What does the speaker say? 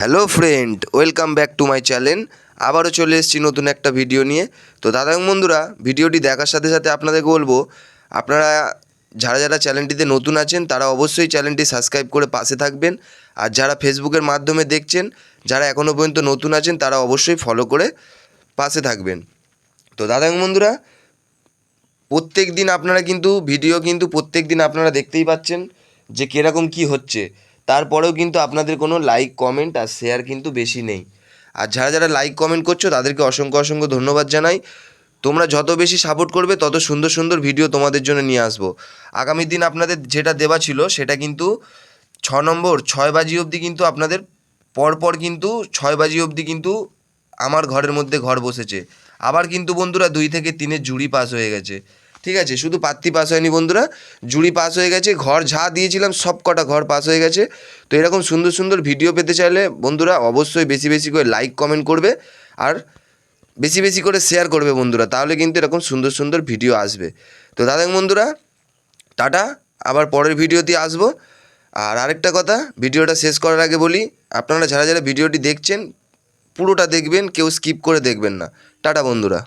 Hello friend, welcome back to my channel. আবারও চলে এসেছি নতুন একটা ভিডিও নিয়ে। তো দাদা এবং বন্ধুরা, ভিডিওটি দেখার সাথে সাথে আপনাদেরকে বলবো, আপনারা যারা যারা চ্যানেলটিতে নতুন আছেন তারা অবশ্যই চ্যানেলটি সাবস্ক্রাইব করে পাশে থাকবেন। আর যারা ফেসবুকের মাধ্যমে দেখছেন, যারা এখনও পর্যন্ত নতুন আছেন তারা অবশ্যই ফলো করে পাশে থাকবেন। তো দাদা এবং বন্ধুরা, প্রত্যেক দিন আপনারা কিন্তু ভিডিও প্রত্যেক দিন আপনারা দেখতেই পাচ্ছেন যে কীরকম কী হচ্ছে। তারপরেও কিন্তু আপনাদের কোনো লাইক কমেন্ট আর শেয়ার কিন্তু বেশি নেই। আর যারা যারা লাইক কমেন্ট করছো তাদেরকে অসংখ্য অসংখ্য ধন্যবাদ জানাই। তোমরা যত বেশি সাপোর্ট করবে তত সুন্দর সুন্দর ভিডিও তোমাদের জন্য নিয়ে আসবো। আগামী দিন আপনাদের যেটা দেওয়া ছিল সেটা কিন্তু 6 বাজি অবধি কিন্তু আপনাদের পরপর কিন্তু 6 বাজি অবধি কিন্তু আমার ঘরের মধ্যে ঘর বসেছে। আবার কিন্তু বন্ধুরা 2 থেকে 3-এর জুরি পাস হয়ে গেছে। ঠিক আছে, শুধু প্রার্থী পাস হয়নি বন্ধুরা, জুরি পাস হয়ে গেছে। ঘর যা দিয়েছিলাম সব কটা ঘর পাস হয়ে গেছে। তো এরকম সুন্দর সুন্দর ভিডিও পেতে চাইলে বন্ধুরা অবশ্যই বেশি বেশি করে লাইক কমেন্ট করবে আর বেশি বেশি করে শেয়ার করবে বন্ধুরা, তাহলে কিন্তু এরকম সুন্দর সুন্দর ভিডিও আসবে। তো দাদা বন্ধুরা, টাটা, আবার পরের ভিডিওতে আসবো। আর আরেকটা কথা, ভিডিওটা শেষ করার আগে বলি, আপনারা যারা যারা ভিডিওটি দেখছেন পুরোটা দেখবেন, কেউ স্কিপ করে দেখবেন না। টাটা বন্ধুরা।